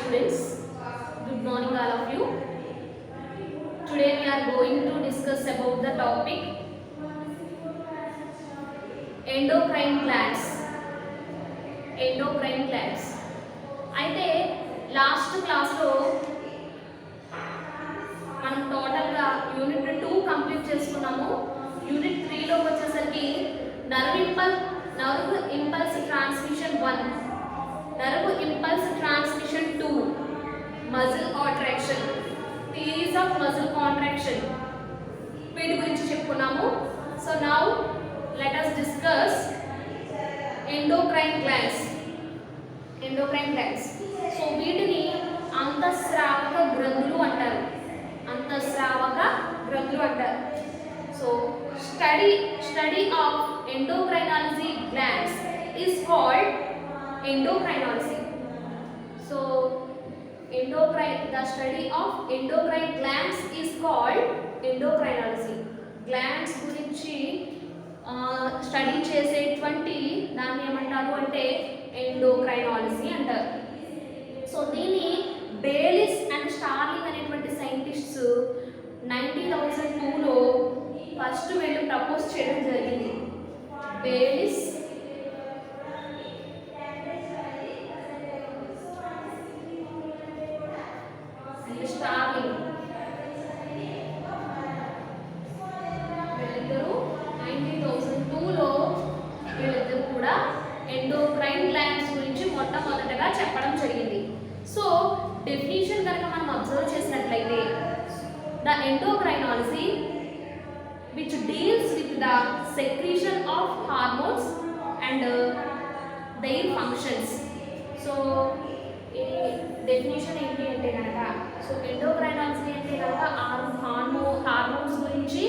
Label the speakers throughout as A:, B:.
A: students, good morning all of you. Today we are going to discuss about the topic endocrine glands. Endocrine glands. అయితే last క్లాస్లో మనం టోటల్గా unit 2 complete చేసుకున్నాము. Unit 3లోకి వచ్చేసరికి nerve impulse transmission 1, nerve impulse transmission 2, muscle contraction, theories of muscle contraction వీటి గురించి చెప్పుకున్నాము. So now let us discuss endocrine glands. Endocrine glands. So వీటిని అంతఃస్రావక గ్రంథులు అంటారు. అంతఃస్రావక గ్రంథులు అంటారు. So study of endocrinology glands is called endocrinology. So the study of endocrine glands is called endocrinology. Glands గురించి study చేసేటువంటి దాన్ని ఏమంటారు అంటే ఎండోక్రైనాలజీ అంటారు. సో దీన్ని బేలిస్ అండ్ స్టార్లింగ్ అనేటువంటి సైంటిస్ట్స్ 1902లో ఫస్ట్ వీళ్ళు ప్రపోజ్ చేయడం జరిగింది. బేలిస్ అండ్ స్టార్లింగ్ వీళ్ళిద్దరూ 1902లో వీళ్ళిద్దరూ కూడా ఎండోక్రైన్ గ్లాండ్స్ గురించి మొట్టమొదటగా చెప్పడం జరిగింది. సో డెఫినిషన్ కనుక మనం అబ్జర్వ్ చేసినట్లయితే the endocrinology which deals with the secretion of hormones and their functions. So ఈ డెఫినిషన్ ఏంటి అంటే కనుక సో ఎండోక్రైనాలజీ అంటే కనుక హార్మోన్స్ గురించి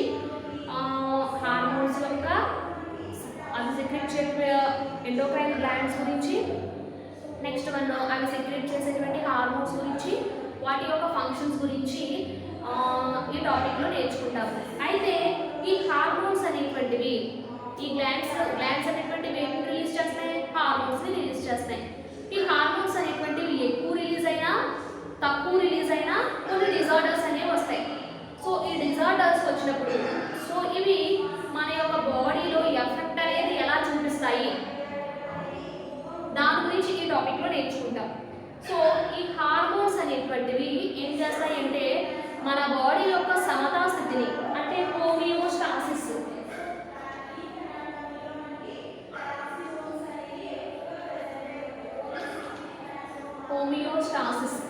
A: హార్మోన్స్ యొక్క అవి సెక్రెట్ చేసే ఎండోక్రైన్ గ్లాండ్స్ గురించి, నెక్స్ట్ వన్ అవి సెక్రెట్ చేసేటువంటి హార్మోన్స్ గురించి, వాటి యొక్క ఫంక్షన్స్ గురించి ఈ టాపిక్లో నేర్చుకుంటాము. అయితే ఈ హార్మోన్స్ అనేటువంటివి ఈ గ్లాండ్స్ అనేటువంటివి ఏమి రిలీజ్ చేస్తాయి? హార్మోన్స్ని రిలీజ్ చేస్తాయి. ఈ హార్మోన్స్ అనేటువంటివి ఎక్కువ రిలీజ్ అయినా తక్కువ రిలీజ్ అయినా కొన్ని డిజార్డర్స్ అనేవి వస్తాయి. సో ఈ డిజార్డర్స్ వచ్చినప్పుడు సో ఇవి మన యొక్క బాడీలో ఎఫెక్ట్ అనేది ఎలా చూపిస్తాయి దాని గురించి ఈ టాపిక్లో నేర్చుకుంటాం. సో ఈ హార్మోన్స్ అనేటువంటివి ఏం చేస్తాయి అంటే మన బాడీ యొక్క సమతా స్థితిని అంటే హోమియోస్టాసిస్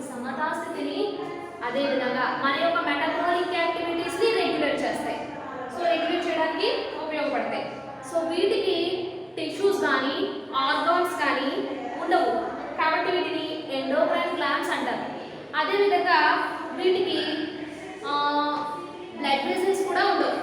A: సమతా స్థితిని అదేవిధంగా మన యొక్క మెటబాలిక్ యాక్టివిటీస్ని రెగ్యులేట్ చేస్తాయి. సో రెగ్యులేట్ చేయడానికి ఉపయోగపడతాయి. సో వీటికి టిష్యూస్ కానీ ఆర్గాన్స్ కానీ ఉండవు కాబట్టి వీటిని ఎండోక్రైన్ గ్లాండ్స్ అంటారు. అదేవిధంగా వీటికి బ్లడ్ వెసల్స్ కూడా ఉండవు.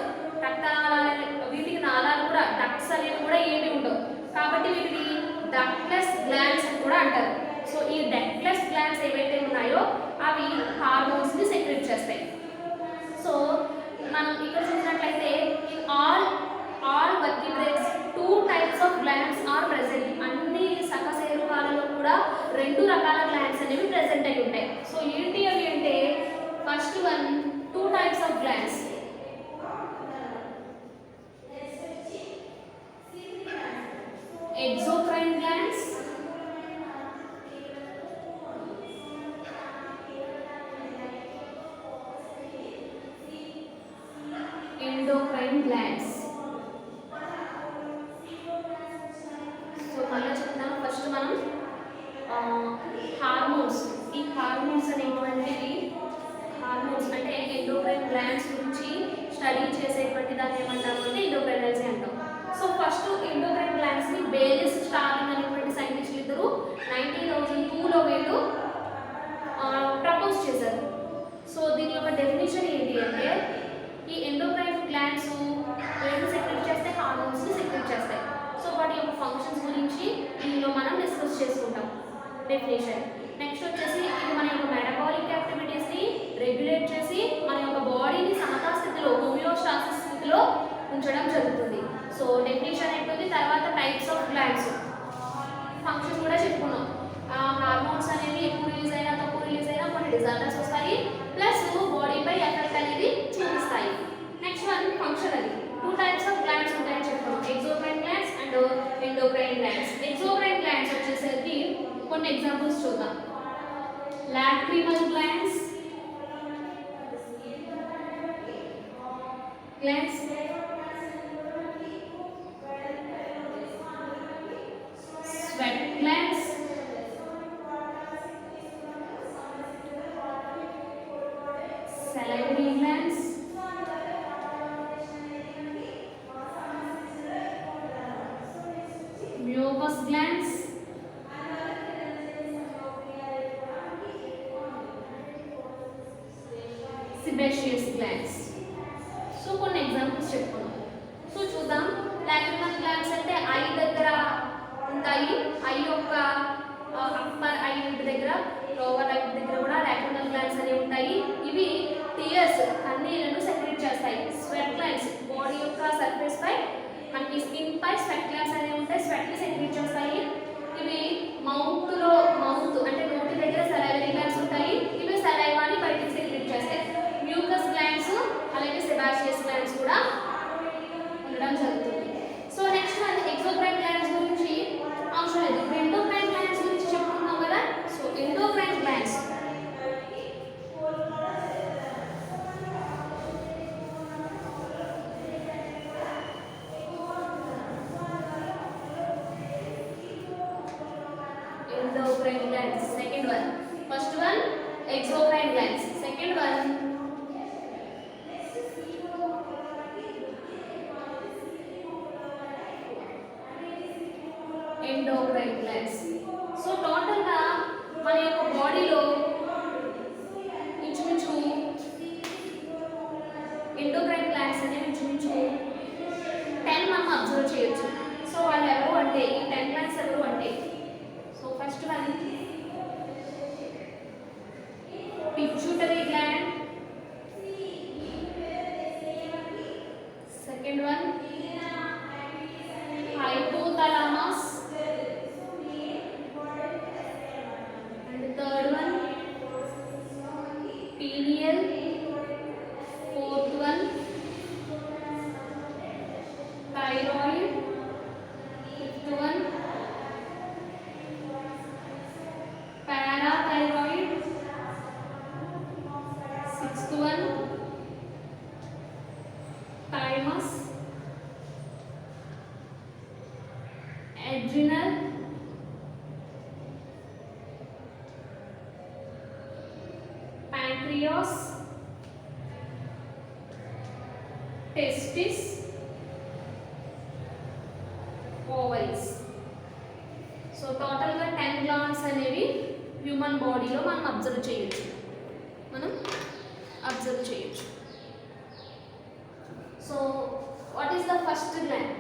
A: వీటికి నాళాలు కూడా డక్ట్స్ అనేవి కూడా ఏమి ఉండవు కాబట్టి వీటిని డక్ట్లెస్ గ్లాండ్స్ అని కూడా అంటారు. సో ఈ డక్ట్లెస్ గ్లాండ్స్ ఏవైతే ఉన్నాయో అవి హార్మోన్స్ని సెక్రెట్ చేస్తాయి. సో మనం ఇక్కడ చూసినట్లయితే in all vertebrates 2 types of glands are present. అన్ని సకశేరుకాలలో కూడా 2 రకాల గ్లాండ్స్ అనేవి ప్రెసెంట్ అయి ఉంటాయి. సో ఏంటి అవి అంటే first one 2 types of glands. Exocrine glands endocrine glands. So మళ్ళీ చెప్తాను. ఫస్ట్ మనం హార్మోన్స్. ఈ హార్మోన్స్ అనేటువంటివి హార్మోన్స్ అంటే ఎండోక్రైన్ గ్లాండ్స్ గురించి స్టడీ చేసేటువంటి దాన్ని ఏమంటాము అంటే ఎండోక్రైనాలజీ అంటాం. సో ఫస్ట్ ఎండోక్రైన్ గ్లాండ్స్ని బేలిస్ స్టార్లింగ్ అనేటువంటి సైంటిస్టులు ఇద్దరు 1902లో వీళ్ళు ప్రపోజ్ చేశారు. సో దీని యొక్క డెఫినేషన్ ఏంటి అంటే ఈ ఎండోక్రైన్ గ్లాండ్స్ రెండు సెక్రెట్ చేస్తాయి, హార్మోన్స్ని సెక్రెట్ చేస్తాయి. సో వాటి యొక్క ఫంక్షన్స్ గురించి దీనిలో మనం డిస్కస్ చేసుకుంటాం డెఫినేషన్. నెక్స్ట్ వచ్చేసి ఇది మన యొక్క మెటబాలిక్ యాక్టివిటీస్ని రెగ్యులేట్ చేసి మన యొక్క బాడీని సమతా స్థితిలో హోమియోస్టాసిస్ స్థితిలో ఉంచడం జరుగుతుంది. సో డెఫినేషన్ అయిపోయింది. తర్వాత టైప్స్ ఆఫ్ గ్లాండ్స్ ఫంక్షన్ కూడా చెప్పుకున్నాం. హార్మోన్స్ అనేవి ఎక్కువ రిలీజ్ అయినా తక్కువ రిలీజ్ అయినా కొన్ని డిజార్డర్స్ వస్తాయి, ప్లస్ బాడీపై ఎఫెక్ట్ అనేది చూపిస్తాయి. Next one functional. Two types of glands ఉంటాయని చెప్పాము, exocrine glands and endocrine glands. Exocrine glands వచ్చేసరికి కొన్ని ఎగ్జాంపుల్స్ చూద్దాం. Lacrimal glands, sweat glands, salivary glands, mucous glands, sebaceous glands. So కొన్ని ఎగ్జాంపుల్స్ చెప్పుకున్నాం. సో చూద్దాం. లాక్రిమల్ గ్లాండ్స్ అంటే ఐ దగ్గర ఉంటాయి. ఐ యొక్క అప్పర్ ఐ దగ్గర, లోవర్ ఐ దగ్గర కూడా లాక్రిమల్ గ్లాండ్స్ అనేవి ఉంటాయి. ఇవి టీయర్స్, కన్నీళ్లను సెక్రెట్ చేస్తాయి. స్వెట్ గ్లాండ్స్ బాడీ యొక్క సర్ఫేస్ పై, మనకి స్కిన్ పై స్వెట్ గ్లాండ్స్ అనేవి ఉంటాయి, స్వెట్ ని సెక్రెట్ చేస్తాయి. ఇవి మౌత్ అంటే నోటి దగ్గర సలైవరీ గ్లాండ్స్ ఉంటాయి. ఇవి సలైవాని బయటికి సెక్రెట్ చేస్తాయి. మ్యూకస్ గ్లాండ్స్ అలాగే సెబాషియస్ గ్లాండ్స్ కూడా ఉండడం జరుగుతుంది. So next one exocrine glands గురించి అవసరం లేదు, ఎండోక్రైన్ గ్లాండ్స్ గురించి చెప్పుకున్నాం కదా. So endocrine glands second one. First one exocrine glands, second one endocrine glands. So total గా మన యొక్క బాడీలో ఇంచుమించు ఎండోక్రైన్ గ్లాండ్స్ అనేవి ఇంచుమించు 10 మనం అబ్జర్వ్ చేయొచ్చు. సో వాళ్ళు ఎవరు అంటే, ఈ 10 గ్లాండ్స్ ఎవరు అంటే, so first one pituitary gland, second one hypothalamus, and third one pineal, fourth one thyroid, fifth one parathyroid, sixth one thymus, adrenal, pancreas, testis, ovaries. So total గా 10 గ్లాండ్స్ అనేవి human బాడీలో మనం అబ్జర్వ్ చేయొచ్చు. So what is the first gland?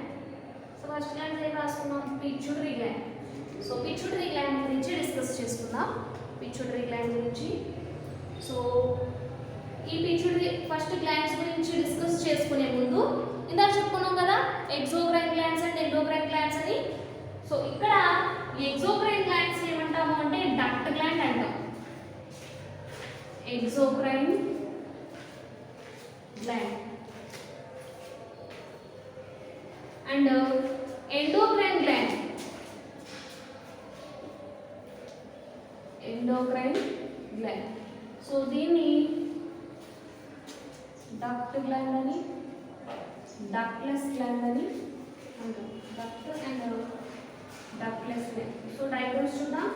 A: So first gland ఏం రాసుకున్నాం? Pituitary gland. So pituitary gland గురించి discuss చేసుకుందాం. Pituitary gland గురించి. సో ఈ పిట్యూటరీ ఫస్ట్ గ్లాండ్స్ గురించి డిస్కస్ చేసుకునే ముందు ఇందాక చెప్పుకున్నాం కదా exocrine glands and endocrine glands అని. సో ఇక్కడ ఎక్సోక్రైన్ గ్లాండ్స్ ఏమంటాము అంటే డక్ట్ గ్లాండ్ అంటాం. Exocrine gland and endocrine gland. So దీన్ని డక్ట్ గ్లాండ్ అని, డక్ట్లెస్ గ్లాండ్ అని అంటాం. Duct and ductless gland. So diagrams చూద్దాం.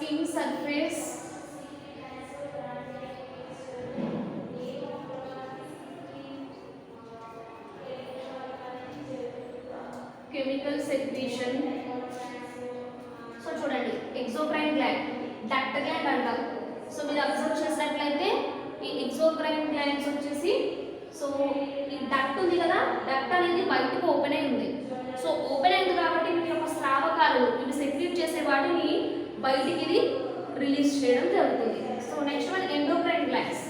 A: skin surface, chemical secretion. So చూడండి ఎక్సోక్రైన్ గ్లాండ్ డక్ట్ గ్లాండ్ అంటారు. సో మీరు అబ్జర్వ్ చేసినట్లయితే ఈ ఎక్సోక్రైన్ గ్లాండ్స్ వచ్చేసి సో ఈ డక్ట్ ఉంది కదా, డక్ట్ అనేది బయటకు ఓపెన్ అయి ఉంది. సో ఓపెన్ అయింది కాబట్టి వీటి యొక్క స్రావకాలు ఇవి సెక్రీట్ చేసే వాటిని బయటికి ఇది రిలీజ్ చేయడం జరుగుతుంది. So next one endocrine glands.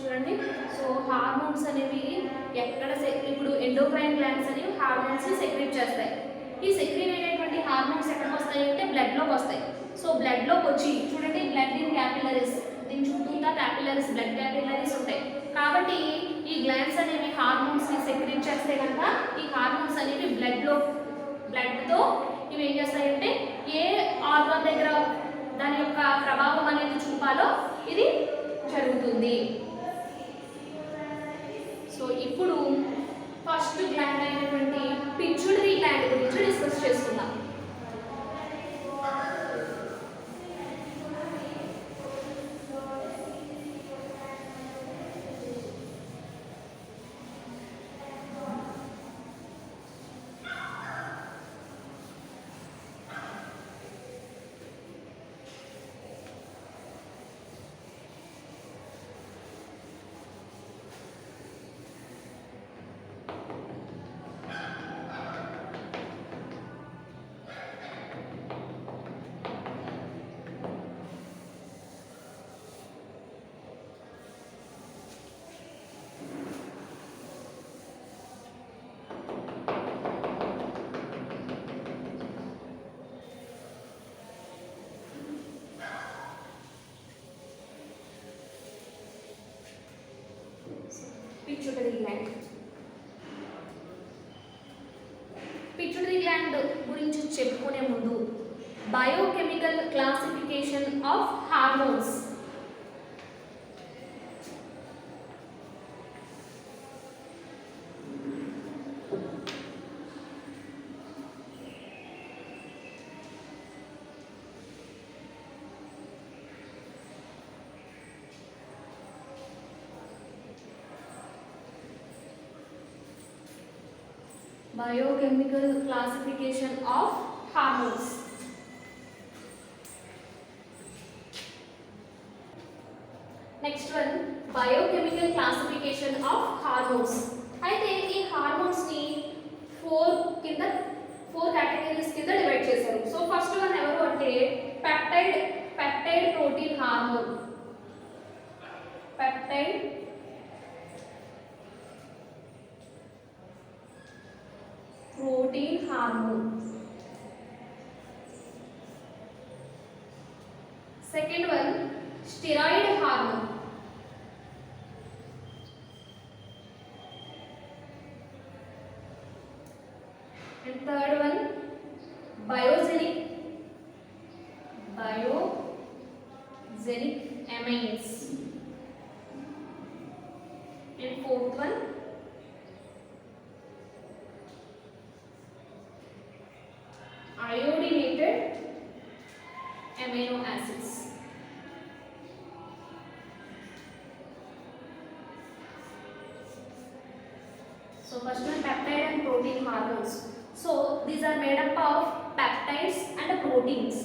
A: చూడండి సో హార్మోన్స్ అనేవి ఎక్కడ ఇప్పుడు ఎండోక్రైన్ గ్లాండ్స్ అనేవి హార్మోన్స్ సెక్రీట్ చేస్తాయి. ఈ సెక్రీట్ అయినటువంటి హార్మోన్స్ ఎక్కడికి వస్తాయి అంటే బ్లడ్లోకి వస్తాయి. సో బ్లడ్లోకి వచ్చి చూడండి బ్లడ్ ఇన్ క్యాపిలరీస్, దీని చుట్టూతా క్యాపిలరీస్ బ్లడ్ క్యాపిలరీస్ ఉంటాయి. కాబట్టి ఈ గ్లాండ్స్ అనేవి హార్మోన్స్ని సెక్రీట్ చేస్తే కనుక ఈ హార్మోన్స్ అనేవి బ్లడ్తో ఇవి ఏం చేస్తాయంటే ఏ ఆర్గాన్ దగ్గర దాని యొక్క ప్రభావం అనేది చూపాలో ఇది జరుగుతుంది. సో ఇప్పుడు ఫస్ట్ గ్లాండ్ అయినటువంటి పిట్యూటరీ గ్లాండ్ గురించి డిస్కస్ చేసుకుందాం. Pituitary gland. పిట్యూటరీ గ్లాండ్ గురించి చెప్పుకునే ముందు biochemical classification of hormones. Biochemical classification of hormones. Next one, biochemical classification of hormones. అయితే ఈ హార్మోన్స్ ని ఫోర్ కేటగిరీస్ కింద డివైడ్ చేశారు. సో ఫస్ట్ వన్ ఎవరు అంటే peptide protein hormone. Peptide protein hormone. Second one, steroid hormone. And third one, biogenic amines. And fourth one, iodinated amino acids. So first one, peptide and protein hormones. So these are made up of peptides and proteins. Proteins.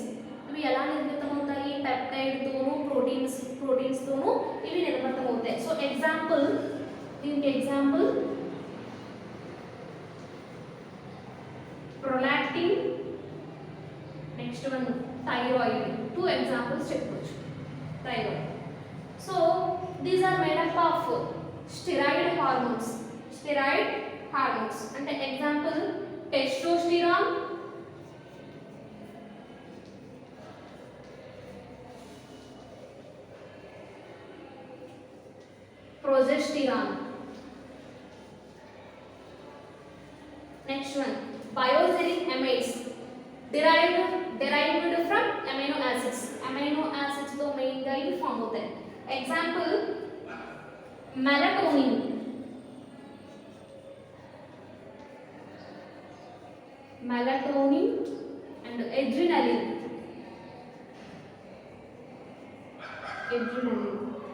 A: ఇవి ఎలా నిర్మితమవుతాయి? పెప్టైడ్తోనూ ప్రోటీన్స్తోనూ ఇవి నిర్మితమవుతాయి. So example, దీనికి example prolactin, next one thyroid. Two examples చెప్పుకోవచ్చు. thyroid. So these are made up of steroid hormones. Steroid hormones అంటే example testosterone, progesterone. Next one biogenic amides derived from amino acids. Amino acids తో main గా ఇవి form అవుతాయి. Example melatonin, and adrenaline.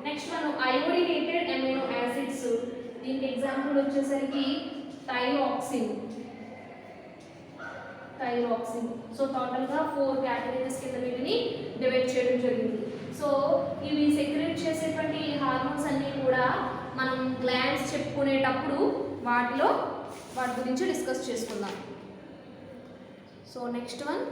A: Next one iodinated amino acids. దీనికి example వచ్చేసరికి thyroxine. So total గా 4 categories కింద వీటిని డివైడ్ చేయడం జరిగింది. సో ఇవి సెక్రెట్ చేసేటువంటి హార్మోన్స్ అన్నీ కూడా మనం గ్లాండ్స్ చెప్పుకునేటప్పుడు వాటి గురించి డిస్కస్ చేసుకుందాం. So next one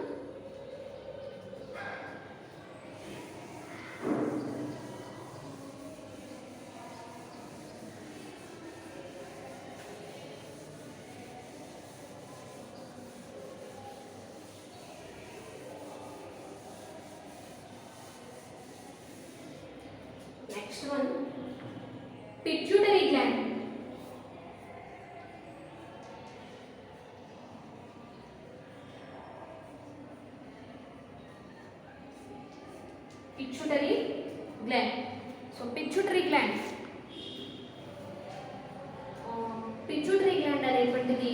A: pituitary gland. So pituitary gland అనేటువంటిది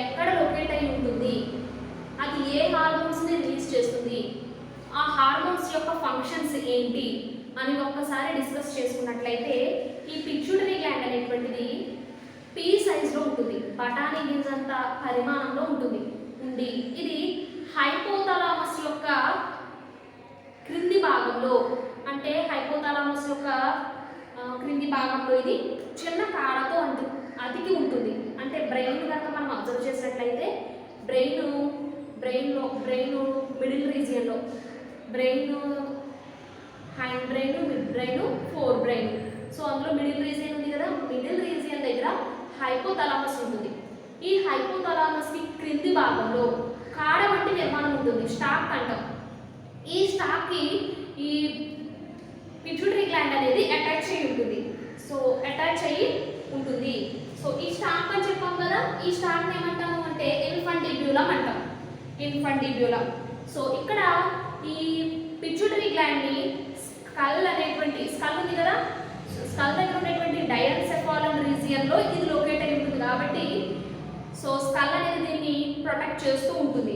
A: ఎక్కడ లొకేట్ అయి ఉంటుంది, అది ఏ హార్మోన్స్ ని రిలీజ్ చేస్తుంది, ఆ హార్మోన్స్ యొక్క ఫంక్షన్స్ ఏంటి అని ఒక్కసారి డిస్కస్ చేసుకున్నట్లయితే ఈ పిట్యూటరీ గ్లాండ్ అనేటువంటిది పీ సైజ్లో ఉంటుంది, బఠానీ గింజంత పరిమాణంలో ఉండి ఇది హైపోథాలమస్ యొక్క క్రింది భాగంలో, అంటే హైపోథాలమస్ యొక్క క్రింది భాగంలో ఇది చిన్న కాడతో అతికి ఉంటుంది. అంటే బ్రెయిన్ కనుక మనం అబ్జర్వ్ చేసినట్లయితే బ్రెయిన్ మిడిల్ రీజియన్లో hind brain, mid brain, fore brain. So అందులో మిడిల్ రీజియన్ ఉంది కదా, మిడిల్ రీజియన్ దగ్గర హైపోథాలమస్ ఉంటుంది. ఈ హైపోథాలమస్కి క్రింది భాగంలో కాడ వంటి నిర్మాణం ఉంటుంది, స్టాక్ అంటాం. ఈ స్టాక్కి ఈ పిట్యూటరీ గ్లాండ్ అనేది అటాచ్ అయ్యి ఉంటుంది. సో అటాచ్ అయ్యి ఉంటుంది. సో ఈ స్టాక్ అని చెప్పాం కదా, ఈ స్టాక్ని ఏమంటాము అంటే ఇన్ఫంటిబ్యులం అంటాం, ఇన్ఫంటిబ్యులం. సో ఇక్కడ ఈ పిట్యూటరీ గ్లాండ్ని స్కల్ ఉంది కదా, స్కల్ దగ్గర ఉన్నటువంటి డయాన్సెఫాలన్ రీజియన్లో ఇది లొకేట్ అయి ఉంటుంది. కాబట్టి సో స్కల్ అనేది దీన్ని ప్రొటెక్ట్ చేస్తూ ఉంటుంది.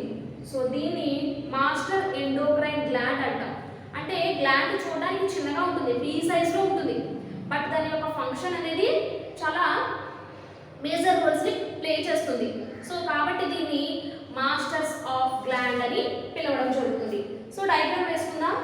A: సో దీన్ని మాస్టర్ ఎండోక్రైన్ గ్లాండ్ అంటాం. అంటే గ్లాండ్ చూడడానికి చిన్నగా ఉంటుంది, పీ సైజ్లో ఉంటుంది, బట్ దాని యొక్క ఫంక్షన్ అనేది చాలా మేజర్ రోల్స్ని ప్లే చేస్తుంది. సో కాబట్టి దీన్ని మాస్టర్స్ ఆఫ్ గ్లాండ్ అని పిలవడం జరుగుతుంది. సో డయాగ్రామ్ వేసుకుందాం.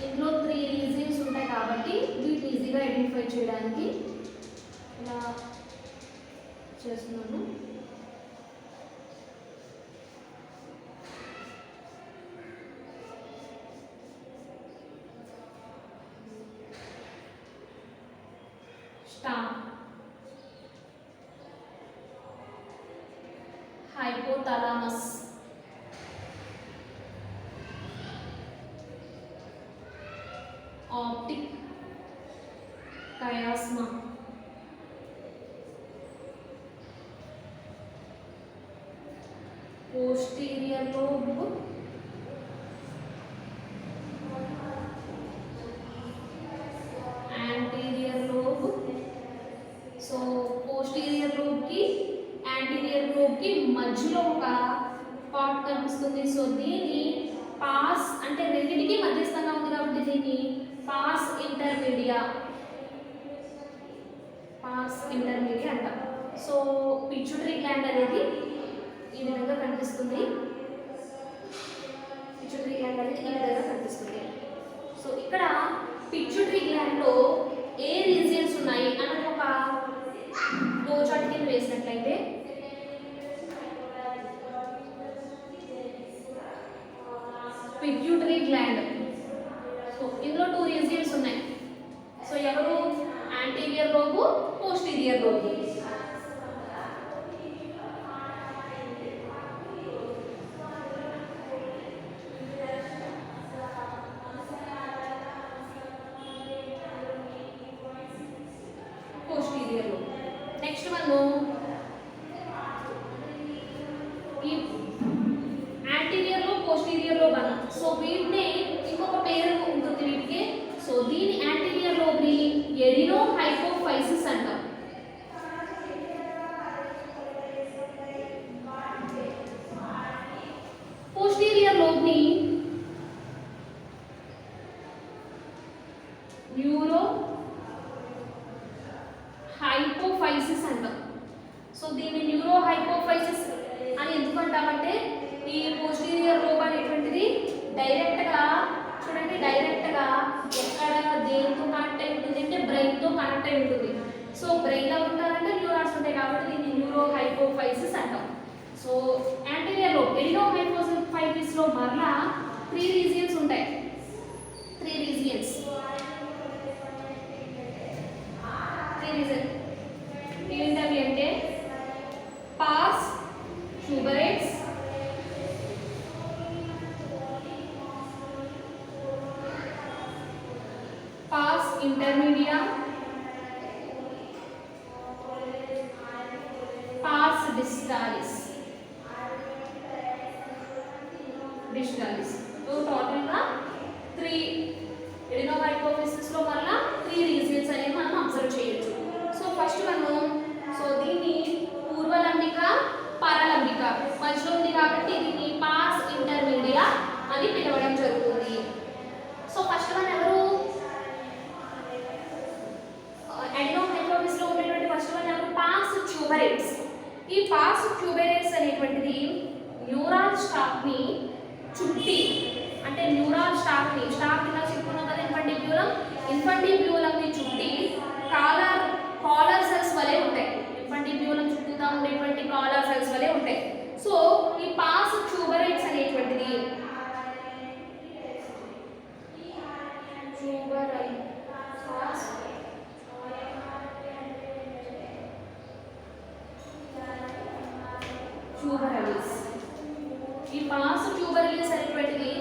A: ఇందులో 3 రీజన్స్ ఉంటాయి కాబట్టి వీటిని ఈజీగా ఐడెంటిఫై చేయడానికి ఇలా చేస్తున్నాను. Stalk, hypothalamus, optic chiasma, posterior lobe, anterior lobe. So posterior lobe కి యాంటీరియర్ లోబ్ కి మధ్యలో ఒక పార్ట్ కనిపిస్తుంది. సో దీన్ని పాస్ అంటే రెండింటికి మధ్యస్థంగా ఉంది కాబట్టి దీన్ని పాస్ ఇంటర్మీడియా అంటాం. సో పిట్యూటరీ గ్లాండ్ అనేది ఈ విధంగా కనిపిస్తుంది. పిట్యూటరీ గ్లాండ్ అనేది ఈ విధంగా కనిపిస్తుంది. సో ఇక్కడ పిట్యూటరీ గ్లాండ్ లో ఏ రీజియన్స్ ఉన్నాయి అన్నది ఒక ఫ్లో చార్ట్ కింద వేసినట్లయితే పిట్యూటరీ గ్లాండ్, సో ఇందులో 2 రీజియన్స్ ఉన్నాయి. సో ఎవరు? Anterior lobe, posterior lobe. Posterior lobe. Next మనము ఈ యాంటీరియర్ లోబ్, పోస్టీరియర్ లోబ్ అన్న. సో వీటిని ఇంకొక పేరు ఉంటుంది వీటికి. సో దీని యాంటీరియర్ లోబ్ ని ఎడినో హైపోఫైసిస్ అంటాం. పోస్టీరియర్ లోబ్ ని న్యూరో హైపోఫైసిస్ అంటాం. సో దీన్ని న్యూరో హైపోఫైసిస్ అని ఎందుకు అంటామంటే ఈ పోస్టీరియర్ లోబ్ అనేటువంటిది డైరెక్ట్ గా చూడండి, డైరెక్ట్ గా ఎక్కడ దేనితో కనెక్ట్ అయి ఉంటుంది అంటే బ్రెయిన్ తో కనెక్ట్ అయి ఉంటుంది. సో బ్రెయిన్ లో ఉంటారంటే న్యూరాన్స్ ఉంటాయి కాబట్టి దీన్ని న్యూరో హైపోఫైసిస్ అంటాం. So anterior lobe, adeno hypophysis లో మరలా 3 రీజియన్స్ ఉంటాయి. 3 రీజియన్స్ ఏంటవి అంటే pars tuberalis, pars intermedia, pars distalis. So total గా 3 ఎడినో హైపోఫైసిస్ లో మళ్ళా 3 రీజియన్స్ అనేవి మనం అబ్జర్వ్ చేయొచ్చు. సో ఫస్ట్ మనము దీన్ని పూర్వలంబిక, పరలంబిక మధ్యలో ఉంది కాబట్టి దీన్ని పాస్ ఇంటర్మీడియా అని పిలవడం జరుగుతుంది. సో ఫస్ట్ వన్ ఎవరు? ఎడినో హైపోఫైసిస్ లో ఉండేటువంటి ఫస్ట్ వన్ ఎవరు? పాస్ ట్యూబరేట్స్. ఈ పాస్ ట్యూబరేట్స్ అనేటువంటిది న్యూరాల్ స్టాక్ ని చుట్టి, అంటే న్యూరాల్ స్టాక్ ఇలా చెప్పుకున్నాం కదా, ఇన్ఫండిబ్యూలం ని చుట్టి కాలర్ సెల్స్ వలె ఉంటాయి. ఇన్ఫండిబ్యూలం చుట్టూతా ఉండేటువంటి కాలర్ సెల్స్ వలె ఉంటాయి. సో ఈ పాస్ ట్యూబరేట్స్ అనేటువంటిది ట్యూబరల్స్. ఈ పాస్ ట్యూబరల్స్ అనేటువంటిది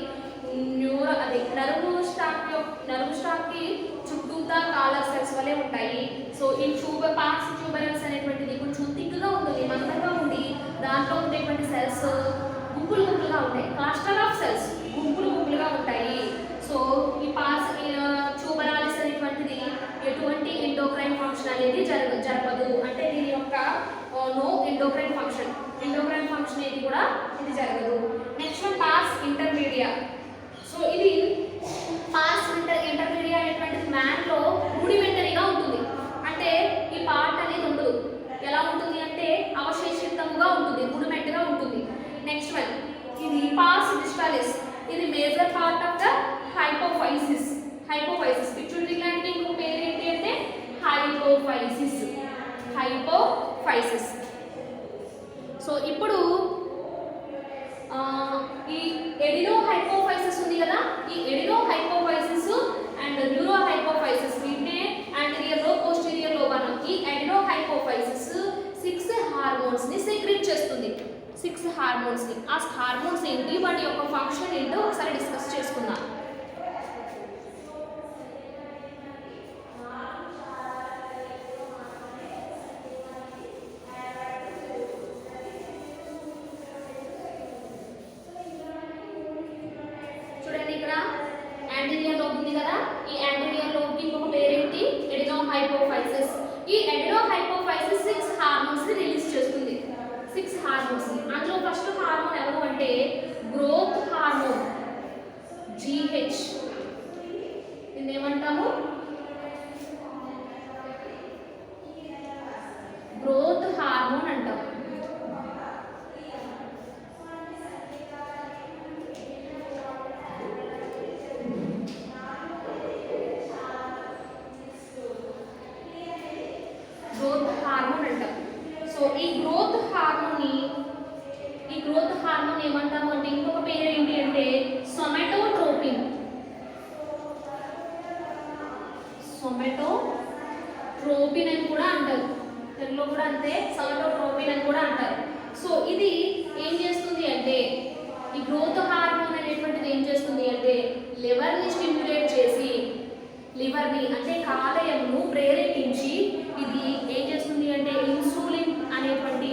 A: నర్వ్ స్టాక్ కి చుట్టూతా కాలర్ సెల్స్ వలె ఉంటాయి. సో ఈ పాస్ ట్యూబరల్స్ అనేటువంటిది కొంచెం థిక్గా ఉంటుంది, మందంగా ఉండి దాంట్లో ఉండేటువంటి సెల్స్ గుంపులుగా ఉంటాయి. క్లస్టర్ ఆఫ్ సెల్స్ గుంపులుగా ఉంటాయి. సో ఈ పాస్ ట్యూబరాలిస్ అనేటువంటిది ఎటువంటి ఎండోక్రైన్ ఫంక్షన్ అనేది జరపదు. అంటే దీని యొక్క నో ఎండోక్రైన్ ఫంక్షన్ ఏది కూడా ఇది జరగదు. Next one pass intermedia. So ఇది పాస్ ఇంటర్మీడియా అనేటువంటిది మ్యాన్ లో రూడిమెంటరీగా ఉంటుంది. అంటే ఈ పార్ట్ అనేది ఉండదు. ఎలా ఉంటుంది అంటే అవశేషితంగా ఉంటుంది, రూడిమెంట్గా ఉంటుంది. నెక్స్ట్ వన్ ఇది పాస్ డిస్టాలిస్. ఇది major part of the hypophysis. Pituitary gland కి ఇంకో పేరు ఏంటి అంటే హైపోఫైసిస్. సో ఇప్పుడు ఈ ఎడినో హైపోఫైసిస్ ఉంది కదా, ఈ adeno hypophysis and neuro hypophysis వీటినే యాంటీరియర్ లోబ్, పోస్టీరియర్ లోబ్ అన్నాం. ఈ ఎడినో హైపోఫైసిస్ 6 హార్మోన్స్ ని సెక్రెట్ చేస్తుంది. 6 హార్మోన్స్ ని. ఆ హార్మోన్స్ ఏంటి, వాటి యొక్క ఫంక్షన్ ఏంటో ఒకసారి డిస్కస్ చేసుకుందాం. దీన్ని ఏమంటాము? గ్రోత్ హార్మోన్ అంటాం. గ్రోత్ హార్మోన్ అంటాం. సో ఈ గ్రోత్ హార్మోన్ ఏమంటాము అంటే ఇంకొక పేరు ఏంటి అంటే సొమాటోట్రోపిన్. సొమాటోట్రోపిన్ అని కూడా అంటారు. తెలుగులో కూడా అంతే, సొమాటోట్రోపిన్ అని కూడా అంటారు. సో ఇది ఏం చేస్తుంది అంటే ఈ గ్రోత్ హార్మోన్ అనేటువంటిది ఏం చేస్తుంది అంటే లివర్ని స్టిమ్యులేట్ చేసి లివర్ని అంటే కాలేయంను ప్రేరేపించి ఇది ఏం చేస్తుంది అంటే ఇన్సులిన్ అనేటువంటి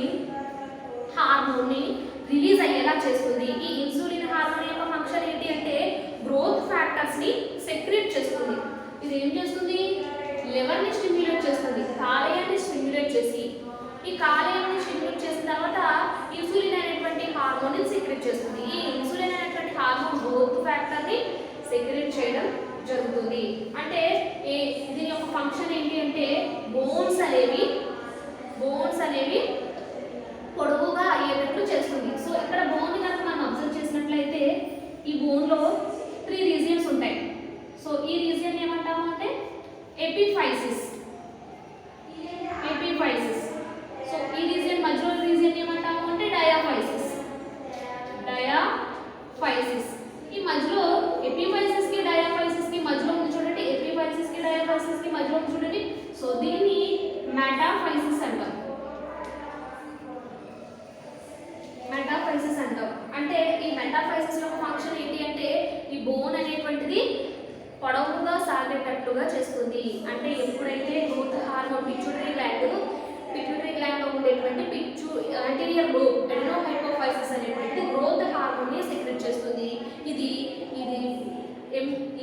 A: హార్మోన్ని రిలీజ్ అయ్యేలా చేస్తుంది. ఈ ఇన్సులిన్ హార్మోన్ యొక్క ఫంక్షన్ ఏంటి అంటే గ్రోత్ ఫ్యాక్టర్స్ని సెక్రెట్ చేస్తుంది. ఇది ఏం చేస్తుంది? లివర్ని స్టిమ్యులేట్ చేస్తుంది, కాలేయాన్ని స్టిమ్యులేట్ చేసి ఈ కాలేయాన్ని స్టిమ్యులేట్ చేసిన తర్వాత ఇన్సులిన్ అనేటువంటి హార్మోన్ని సెక్రెట్ చేస్తుంది. ఈ ఇన్సులిన్ అనేటువంటి హార్మోన్ గ్రోత్ ఫ్యాక్టర్ని సెక్రెట్ చేయడం జరుగుతుంది. అంటే దీని యొక్క ఫంక్షన్ ఏంటి అంటే బోన్స్ అనేవి పొడవుగా అయ్యేటట్లు చేస్తుంది. సో ఇక్కడ బోన్ కనుక మనం అబ్జర్వ్ చేసినట్లయితే ఈ బోన్లో 3 రీజియన్స్ ఉంటాయి. సో ఈ రీజియన్ ఏమంటాము అంటే ఎపిఫైసిస్. సో ఈ రీజియన్ మధ్యలో రీజియన్ ఏమంటాము అంటే డయాఫైసిస్. ఈ మధ్యలో ఎపిఫైసిస్ కి డయాఫైసిస్ కి మధ్యలో ఉంది చూడండి, ఎపిఫైసిస్ కి డయాఫైసిస్ కి మధ్యలో ఉంది చూడండి. సో దీన్ని మెటాఫైసిస్ అంటాం. అంటే ఈ మెటాఫైసిస్ యొక్క ఫంక్షన్ ఏంటి అంటే ఈ బోన్ అనేటువంటిది పొడవుగా సాగేటట్లుగా చేస్తుంది. అంటే ఎప్పుడైతే గ్రోత్ హార్మోన్ పిట్యూటరీ గ్లాండ్ లో ఉండేటువంటి యాంటీరియర్ లోబ్ అడెనోహైపోఫైసిస్ అనేటువంటి గ్రోత్ హార్మోన్ని సెక్రెట్ చేస్తుంది. ఇది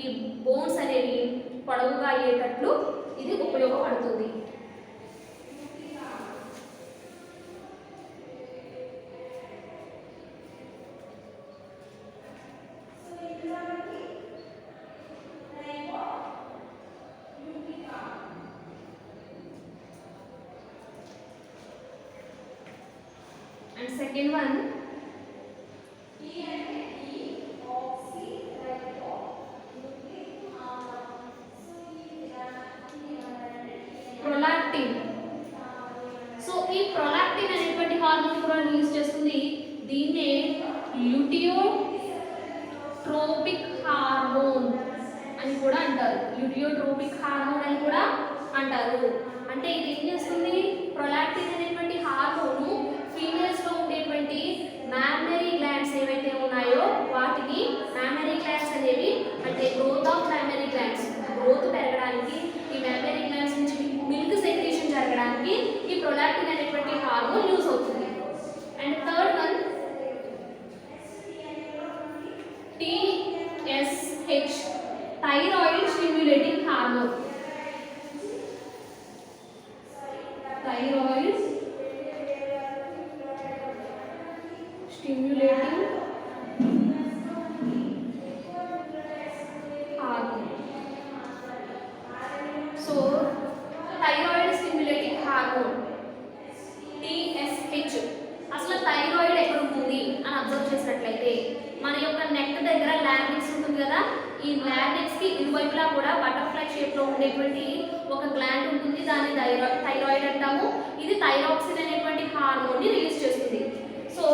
A: ఈ బోన్స్ అనేవి పొడవుగా అయ్యేటట్లు ఇది ఉపయోగపడుతుంది. And second one, prolactin. So ఈ prolactin అనేటువంటి హార్మోన్ కూడా రిలీజ్ చేస్తుంది. దీన్నే ల్యూటియోట్రోపిక్ హార్మోన్ అని కూడా అంటారు. అంటే ఇది ఏం చేస్తుంది? prolactin అనేటువంటి హార్మోన్ ఫీమేల్స్ లో ఉండేటువంటి మామరీ గ్లాండ్స్ ఏవైతే ఉన్నాయో వాటిని మామరీ గ్లాండ్స్ అనేవి అంటే గ్రోత్ ఆఫ్ మామరీ గ్లాండ్స్ గ్రోత్ పెరగడానికి ఈ మామరీ గ్లాండ్స్ నుంచి మిల్క్ సెక్రీషన్ జరగడానికి ఈ prolactin అనేటువంటి హార్మోన్ యూస్ అవుతుంది. And third one TSH thyroid stimulating hormone. Thyroid stimulating hormone. So thyroid stimulating hormone TSH. అసలు థైరాయిడ్ ఎక్కడ ఉంటుంది అని అబ్జర్వ్ చేసినట్లయితే మన యొక్క నెక్ దగ్గర లారింక్స్ ఉంటుంది కదా, ఈ లారింక్స్ కి ఇరువైపులా కూడా బటర్ఫ్లై షేప్ లో ఉండేటువంటి ఒక గ్లాండ్ ఉంటుంది. దాన్ని థైరాయిడ్ అంటాము. ఇది థైరాక్సిన్ అనేటువంటి హార్మోన్ ని రిలీజ్ చేస్తుంది. సో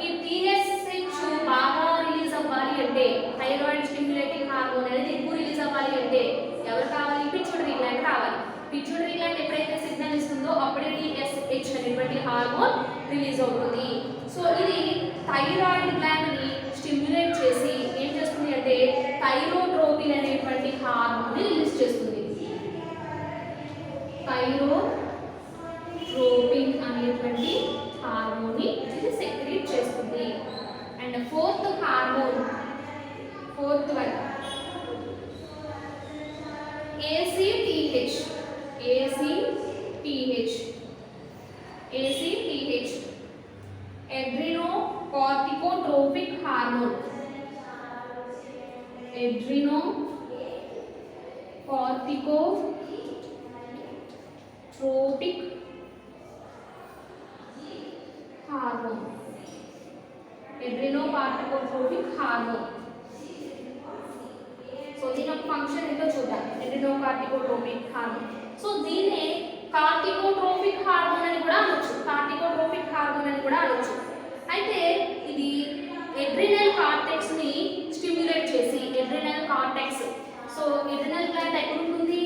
A: ఈ TSH బాగా రిలీజ్ అవ్వాలి అంటే థైరాయిడ్ స్టిమ్యులేటింగ్ హార్మోన్ అనేది ఎక్కువ రిలీజ్ అవ్వాలి అంటే ఎవరు కావాలి? పిట్యూటరీ గ్లాండ్ కావాలి. పిట్యూటరీ గ్లాండ్ ఎప్పుడైతే సిగ్నల్ ఇస్తుందో అప్పుడే TSH అనేటువంటి హార్మోన్ రిలీజ్ అవుతుంది. సో ఇది థైరాయిడ్ గ్లాండ్ ని స్టిమ్యులేట్ చేసి ఏం చేస్తుంది అంటే థైరోట్రోపిన్ అనేటువంటి హార్మోన్ ని రిలీజ్ చేస్తుంది. థైరోట్రోపిన్ అనేటువంటి హార్మోన్ ని ఇది సెక్రీట్ చేస్తుంది. And fourth one ACTH. adrenocorticotropic hormone. Corticotropic hormone. Adrenocorticotropic hormone. So దీని యొక్క ఫంక్షన్ ఏంటో చూద్దాం. Adrenocorticotropic hormone. సో దీన్నే కార్టికోట్రోపిక్ హార్మోన్ అని కూడా అనొచ్చు. కార్టికోట్రోపిక్ హార్మోన్ అని కూడా అనొచ్చు. అయితే ఇది ఎడ్రినల్ కార్టెక్స్ ని స్టిమ్యులేట్ చేసి, adrenal cortex, so adrenal gland ఎక్కడ ఉంటుంది?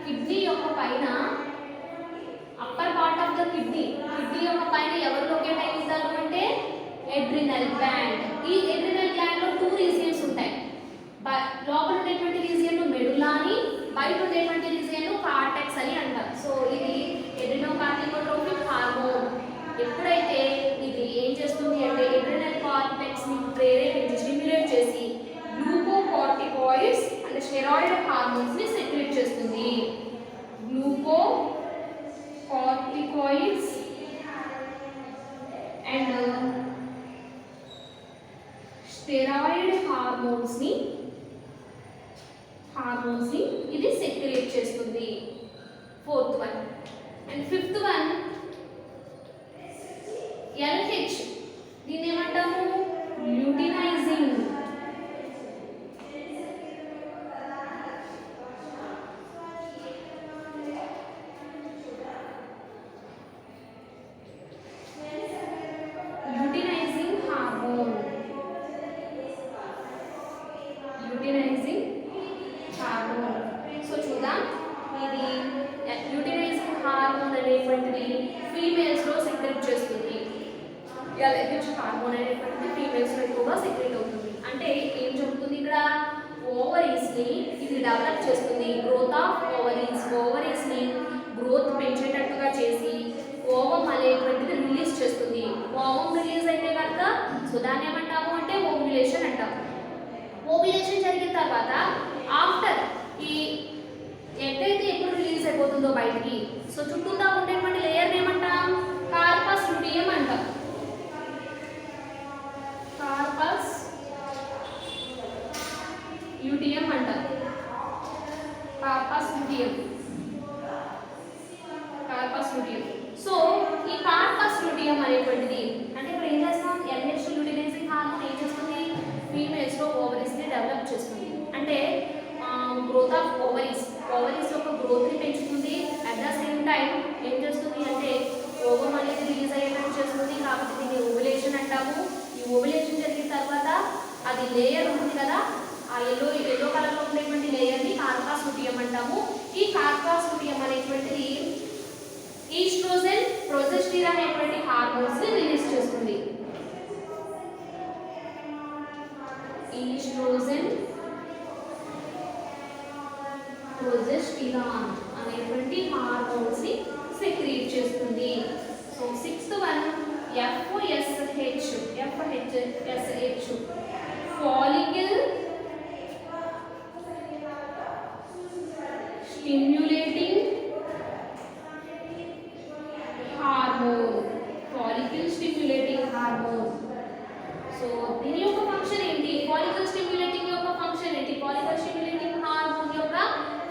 A: కిడ్నీ యొక్క పైన, upper part of the kidney యొక్క పైన ఎవరు లొకేట్ అయి ఉంటారు అంటే ఎడ్రినల్ గ్లాండ్. ఈ ఎడ్రినల్ గ్లాండ్ లో 2 రీజియన్స్ ఉంటాయి. లోపల ఉండేటువంటి రీజియన్ మెడులా అని, బయట ఉండేటువంటి రీజియన్ కార్టెక్స్ అని అంటారు. సో ఇది ఎడ్రినోకార్టికోట్రోపిక్ హార్మోన్ ఎప్పుడైతే ఇది ఏం చేస్తుంది అంటే ఎడ్రినల్ కార్టెక్స్ ని ప్రేరేపించి, స్టిమ్యులేట్ చేసి గ్లూకోకార్టికాయిడ్స్ అంటే స్టెరాయిడ్ హార్మోన్స్ ని సెక్రెట్ చేస్తుంది. గ్లూకోకార్టికాయిడ్స్ అండ్ స్టెరాయిడ్ హార్మోన్స్ ని ఇది సెక్రెట్ చేస్తుంది. 4th one. And 5th one LH. దీన్ని ఏమంటాము? ల్యూటినైజింగ్. సో చూద్దాం. ఇది ల్యూటినైజింగ్ హార్మోన్ అనేటువంటిది ఫీమేల్స్ లో సెక్రెట్ చేస్తుంది. LH హార్మోన్ అనేటువంటిది ఫీమేల్స్ లో ఎక్కువగా సెక్రెట్ అవుతుంది. అంటే ఏం చెప్తుంది ఇక్కడ? ఓవరీస్ ని ఇది డెవలప్ చేస్తుంది. గ్రోత్ ఆఫ్ ఓవరీస్ ని గ్రోత్ పెంచేటట్టుగా చేసి ఓవం అనేటువంటిది రిలీజ్ చేస్తుంది. ఓవం రిలీజ్ అయితే కనుక సో దాన్ని ఏమంటాము అంటే ఓవ్యులేషన్ అంటాము. ఓవ్యులేషన్ జరిగిన తర్వాత ఆఫ్టర్ ఈ ఎగ్ అయితే ఎప్పుడు రిలీజ్ అయిపోతుందో బయటికి, సో చుట్టూతా ఉండేటువంటి లేయర్ ఏమంటాం? కార్పస్ ల్యూటియం అంటాం. కార్పస్ ల్యూటియం అంటాం. Corpus luteum. సో ఈ కార్పస్ ల్యూటియం అనేటువంటిది అంటే ఇప్పుడు ఏం చేస్తాం? LH ల్యూటినైజింగ్ హార్మోన్ ఏం చేస్తుంది? ఫీమేల్స్ లో ఓవరీస్ ని డెవలప్ చేస్తుంది. అంటే గ్రోత్ ఆఫ్ ఓవరీస్ యొక్క గ్రోత్ ని పెంచుతుంది. అట్ ద సేమ్ టైం ఏం చేస్తుంది అంటే ఓవం అనేది రిలీజ్ అయ్యేటట్టు చేస్తుంది. కాబట్టి దీన్ని ఓవ్యులేషన్ అంటాము. ఈ ఓవ్యులేషన్ జరిగిన తర్వాత అది లేయర్ ఉంటుంది కదా, ఆ ఎల్లో కలర్ లో ఉండేటువంటి లేయర్ ని కార్పస్ ల్యూటియం అంటాము. ఈ కార్పస్ ల్యూటియం అనేటువంటిది ఈస్ట్రోజెన్, ప్రొజెస్టెరాన్ అనేటువంటి హార్మోన్స్ ని రిలీజ్ చేస్తుంది. ఈస్ట్రోజెన్, ప్రొజెస్టెరాన్ అనేటువంటి హార్మోన్స్ ని సెక్రీట్ చేస్తుంది. So 6th one FSH. Follicle stimulating hormone. So దీని యొక్క ఫంక్షన్ ఏంటి? ఫాలికల్ స్టిమ్యులేటింగ్ యొక్క ఫంక్షన్ ఏంటి? ఫాలికల్ స్టిమ్యులేటింగ్ హార్మోన్ యొక్క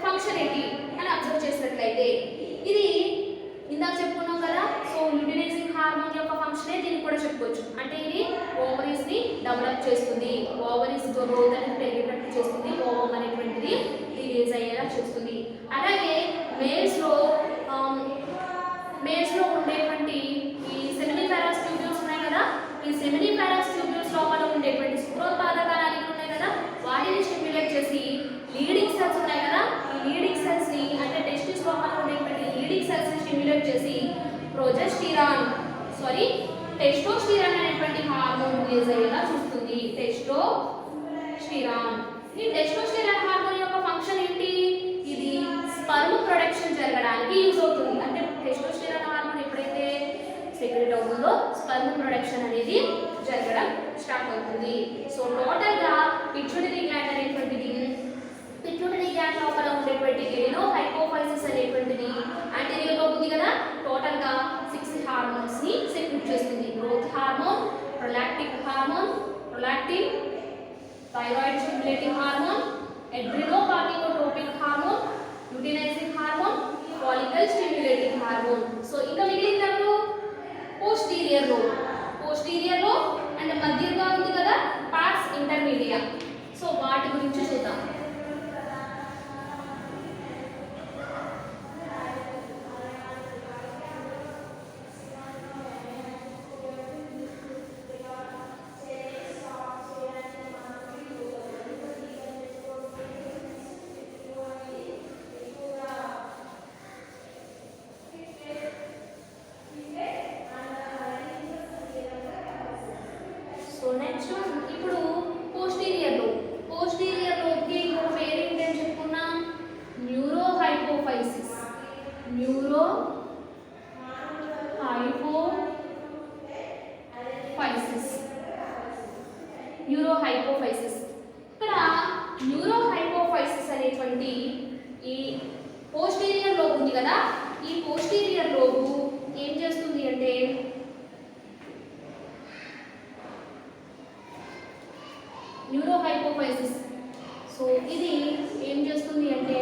A: ఫంక్షన్ ఏంటి అని అబ్జర్వ్ చేసినట్లయితే ఇది ఇందాక చెప్పుకున్నాం కదా. సో ల్యూటినైజింగ్ హార్మోన్ యొక్క ఫంక్షనే దీనికి కూడా చెప్పుకోవచ్చు. అంటే ఇది ఓవరీస్ ని డెవలప్ చేస్తుంది. ఓవరీస్ గ్రోత్ అనేది పెరిగేటట్టు చేస్తుంది. ఓవం అనేటువంటిది రిలీజ్ అయ్యేలా చేస్తుంది. అలాగే మేల్స్ లో ఉండేటువంటి ఈ సెమినిఫెరస్ ట్యూబ్యూల్స్ ఉన్నాయి కదా, ఈ సెమినిఫెరస్ ట్యూబ్యూల్స్ లోపల ఉండేటువంటి శుక్రోత్పాదక నాళికలు ఉన్నాయి కదా, వాటిని స్టిమ్యులేట్ చేసి లీడింగ్ సెల్స్ ఉన్నాయి కదా, ఈ లీడింగ్ సెల్స్ ని అంటే టెస్టిస్ లోపల ఉండేటువంటి లీడింగ్ సెల్స్ ని స్టిమ్యులేట్ చేసి టెస్టోస్టిరాన్ అనేటువంటి హార్మోన్ రిలీజ్ అయ్యేలా చూస్తుంది. టెస్టోస్టిరాన్. ఈ టెస్టోస్టిరాన్ హార్మోన్ యొక్క ఫంక్షన్ ఏంటి? ఇది స్పర్మ్ ప్రొడక్షన్ జరగడానికి యూజ్ అవుతుంది. అంటే టెస్టోస్టిరాన్ హార్మోన్ ఎప్పుడైతే సెక్రెట్ అవుతుందో స్పర్మ్ ప్రొడక్షన్ అనేది జరగడం స్టార్ట్ అవుతుంది. సో టోటల్ గా పిట్యూటరీ గ్లాండ్ అనేటువంటిది పిట్యూటరీ గ్లాండ్ లోపల ఉండేటువంటి hormone, adrenocorticotropic hormone, luteinizing hormone, follicle stimulating hormone. So ఇంకా మిగిలింది ఎవరు? Posterior lobe. Posterior lobe and మధ్యగా ఉంది కదా పార్స్ ఇంటర్మీడియా. సో వాటి గురించి చూద్దాం. సో నెక్స్ట్ ఇప్పుడు పోస్టీరియర్ లోబ్. పోస్టీరియర్ లోబ్కి ఇంకొక పేరు ఏంటని చెప్పుకున్నాం? Neuro hypophysis. Neuro hypophysis. Neuro hypophysis. ఇక్కడ న్యూరో హైపోఫైసిస్ అనేటువంటి ఈ పోస్టీరియర్ లోబ్ ఉంది కదా, ఈ పోస్టీరియర్ లోబు ఏం చేస్తుంది అంటే న్యూరో హైపోఫైసిస్. సో ఇది ఏం చేస్తుంది అంటే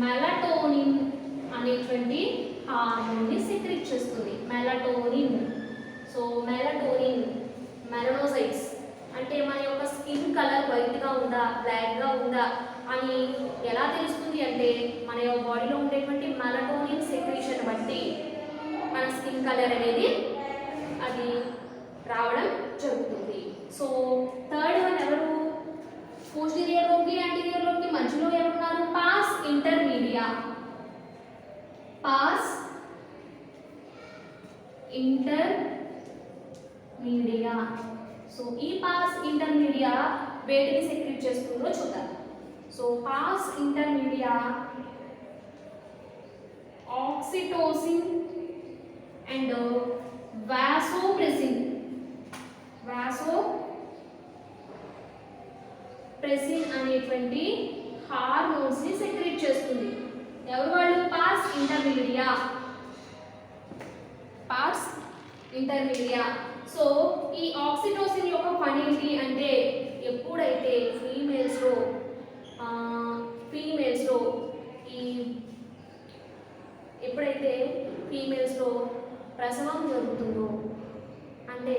A: మెలటోనిన్ అనేటువంటి హార్మోన్ని సెక్రెట్ చేస్తుంది. మెలటోనిన్. సో మెలటోనిన్, మెలనోసైట్స్ అంటే మన యొక్క స్కిన్ కలర్ వైట్గా ఉందా బ్లాక్గా ఉందా అని ఎలా తెలుస్తుంది అంటే మన యొక్క బాడీలో ఉండేటువంటి మెలటోనిన్ సెక్రేషన్ బట్టి మన స్కిన్ కలర్ అనేది అది రావడం జరుగుతుంది. సో థర్డ్ వన్ ఎవరు? పోస్టీరియర్ లోబ్కి యాంటీరియర్ లోబ్కి మధ్యలో ఎవరున్నారు? Pass intermedia. Pass intermedia. So ఈ పాస్ ఇంటర్మీడియా వేటిని సెక్రెట్ చేస్తుందో చూద్దాం. So pass intermedia oxytocin and vasopressin. Vasopressin అనేటువంటి హార్మోన్స్ ని సెక్రెట్ చేస్తుంది. ఎవరు వాళ్ళు? Pass intermedia. Pass intermedia. So ఈ ఆక్సిటోసిన్ యొక్క పని ఏంటి అంటే ఎప్పుడైతే ఫీమేల్స్లో ప్రసవం జరుగుతుందో అంటే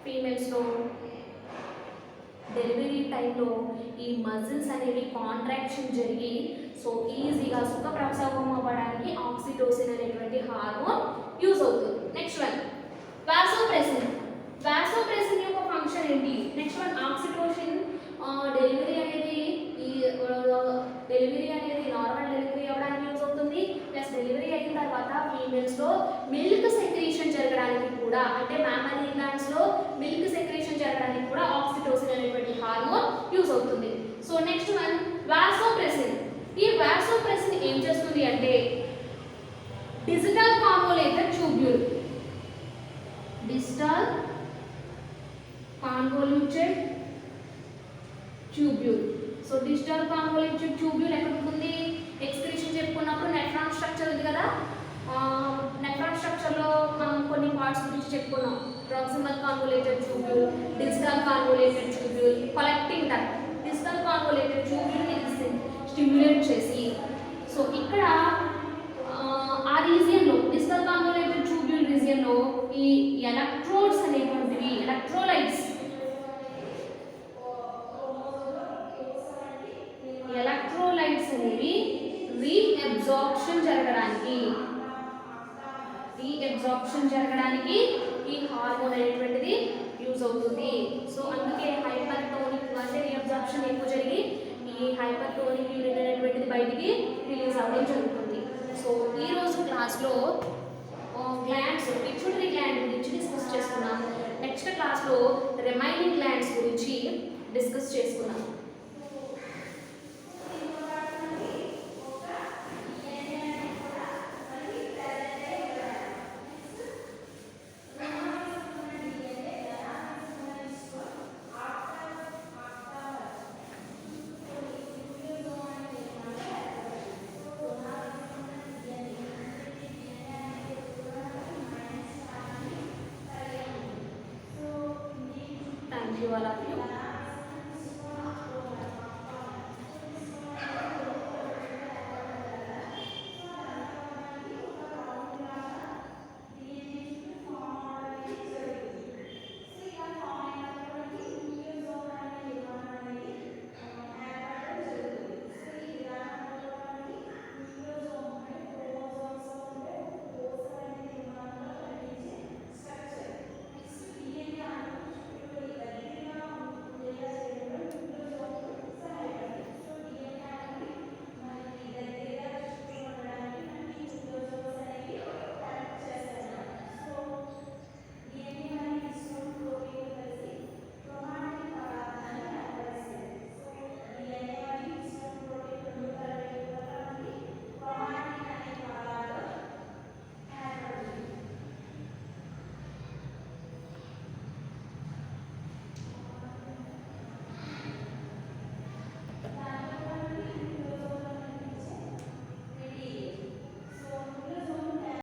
A: ఫీమేల్స్లో డెలివరీ టైంలో ఈ మజిల్స్ అనేవి కాంట్రాక్షన్ జరిగి సో ఈజీగా సుఖ ప్రసవం అవ్వడానికి ఆక్సిటోసిన్ అనేటువంటి హార్మోన్ యూజ్ అవుతుంది. Next one vasopressin. వాసోప్రెసిన్ యొక్క ఫంక్షన్ ఏంటి? నెక్స్ట్ వన్ ఆక్సిటోసిన్ డెలివరీ అనేది నార్మల్ డెలివరీ అవ్వడానికి యూజ్ అవుతుంది. ప్లస్ డెలివరీ అయిన తర్వాత ఫీమేల్స్లో మిల్క్ సెక్రీషన్ జరగడానికి కూడా అంటే మామరీ గ్లాండ్స్లో మిల్క్ సెక్రీషన్ జరగడానికి కూడా ఆక్సిటోసిన్ అనేటువంటి హార్మోన్ యూజ్ అవుతుంది. So next one vasopressin. ఈ వాసోప్రెసిన్ ఏం చేస్తుంది అంటే digital convoluted tubule. Digital convoluted tubule. So digital convoluted tubule ఎక్కడ ఉంటుంది? ఎక్స్క్రీషన్ చెప్పుకున్నప్పుడు నెఫ్రాన్ స్ట్రక్చర్ ఉంది కదా, నెఫ్రాన్ స్ట్రక్చర్లో మనం కొన్ని పార్ట్స్ గురించి చెప్పుకున్నాం. Proximal convoluted tubule, digital convoluted tubule, collecting duct. Digital convoluted ట్యూబ్యూల్ని స్టిమ్యులేట్ చేసి సో ఇక్కడ ఆ రీజియన్లో డిజిటల్ కాన్వోలేటెడ్ ట్యూబ్యూల్ రీజియన్లో ఈ ఎలక్ట్రోడ్స్ అనేటువంటివి ఎలక్ట్రోలైట్స్ అనేవి రీఅబ్జార్ప్షన్ జరగడానికి ఈ హార్మోన్ అనేటువంటిది యూజ్ అవుతుంది. సో అందుకే హైపర్టోనిక్ అంటే రీఅబ్జార్ప్షన్ ఎక్కువ జరిగి ఈ హైపర్టోనిక్ యూరిన్ అనేటువంటిది బయటికి రిలీజ్ అవ్వడం జరుగుతుంది. సో ఈరోజు క్లాస్లో గ్లాండ్స్ పిట్యూటరీ గ్లాండ్ గురించి డిస్కస్ చేసుకున్నాం. నెక్స్ట్ క్లాస్లో రిమైనింగ్ గ్లాండ్స్ గురించి డిస్కస్ చేసుకున్నాం. Thank you all of you.